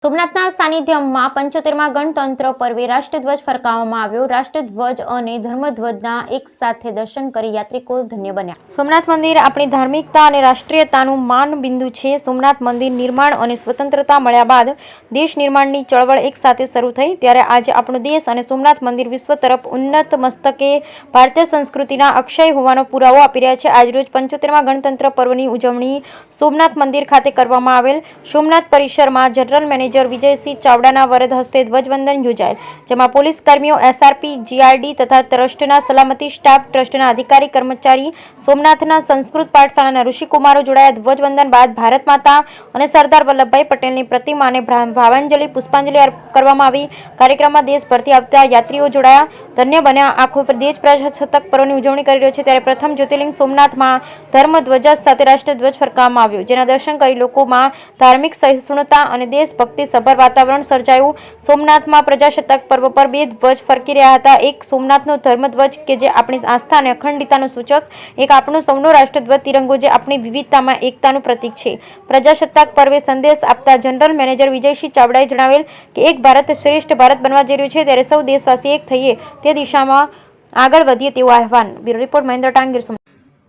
સોમનાથના સાનિધ્યમાં 75મા ગણતંત્ર પર્વે રાષ્ટ્રધ્વજ ફરકાવવામાં આવ્યો। રાષ્ટ્રધ્વજ અને ધર્મધ્વજના એક સાથે દર્શન કરી યાત્રિકો ધન્ય બન્યા। સોમનાથ મંદિર આપણી ધાર્મિકતા અને રાષ્ટ્રીયતાનું માનબિંદુ છે। સોમનાથ મંદિર નિર્માણ અને સ્વતંત્રતા મળ્યા બાદ દેશ નિર્માણની ચળવળ એક સાથે શરૂ થઈ, ત્યારે આજે આપણો દેશ અને સોમનાથ મંદિર વિશ્વ તરફ ઉન્નત મસ્તકે ભારતીય સંસ્કૃતિના અક્ષય હોવાનો પુરાવો આપી રહ્યા છે। આજરોજ 75મા ગણતંત્ર પર્વની ઉજવણી સોમનાથ મંદિર ખાતે કરવામાં આવેલ। સોમનાથ પરિસરમાં જનરલ મેનેજર વિજયસિંહ ચાવડાના વરદ હસ્તે ધ્વજવંદન યોજાયેલ, જેમાં પોલીસ કર્મીઓ, એસઆરપી, જીઆરડી તથા ટ્રસ્ટના સલામતી સ્ટાફ, ટ્રસ્ટના અધિકારી કર્મચારી, સોમનાથના સંસ્કૃત પાઠશાળાના ઋષિકુમારો જોડાયા। ધ્વજવંદન બાદ ભારત માતા અને સરદાર વલ્લભભાઈ પટેલની પ્રતિમાને ભાવાંજલિ પુષ્પાંજલિ કરવામાં આવી। કાર્યક્રમમાં દેશભરથી આવતા યાત્રીઓ જોડાયા, ધન્ય બન્યા। આખો દેશ પ્રજાસત્તાક પર્વની ઉજવણી કરી રહ્યો છે, ત્યારે પ્રથમ જ્યોતિર્લિંગ સોમનાથમાં ધર્મધ્વજા સાથે રાષ્ટ્રધ્વજ ફરકાવવામાં આવ્યો, જેના દર્શન કરી લોકોમાં ધાર્મિક સહિષ્ણુતા અને દેશભક્તિ સભર વાતાવરણ સર્જાયું। સોમનાથમાં પ્રજાસત્તાક પર્વ પર બે ધ્વજ ફરકી રહ્યા હતા। એક સોમનાથનો ધર્મધ્વજ કે જે આપણી આસ્થા અને અખંડિતતાનું સૂચક, એક આપણો સૌનો રાષ્ટ્રધ્વજ તિરંગો જે આપણી વિવિધતામાં એકતાનું પ્રતીક છે। પ્રજાસત્તાક પર્વે સંદેશ આપતા જનરલ મેનેજર વિજયસિંહ ચાવડાએ જણાવેલ કે એક ભારત શ્રેષ્ઠ ભારત બનવા જઈ રહ્યું છે, ત્યારે સૌ દેશવાસી એક થઈએ તે દિશામાં આગળ વધીએ તેવું આહવાન। Bureau report Mahendra Tangir.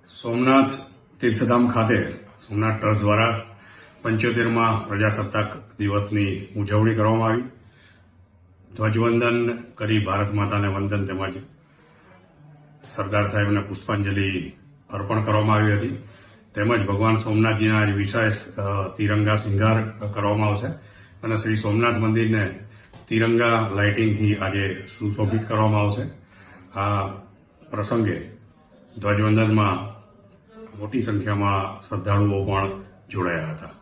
સોમનાથ તીર્થધામ ખાતે સોમનાથ ટ્રસ્ટ દ્વારા 75મા પ્રજાસત્તાક દિવસની ઉજવણી કરવામાં આવી। ધ્વજવંદન કરી ભારત માતાને વંદન તેમજ સરદાર સાહેબને પુષ્પાંજલિ અર્પણ કરવામાં આવી હતી, તેમજ ભગવાન સોમનાથજીના વિશેષ તિરંગા શૃંગાર કરવામાં આવશે અને શ્રી સોમનાથ મંદિરને તિરંગા લાઇટિંગથી આજે સુશોભિત કરવામાં આવશે। આ પ્રસંગે ધ્વજવંદનમાં મોટી સંખ્યામાં શ્રદ્ધાળુઓ પણ જોડાયા હતા।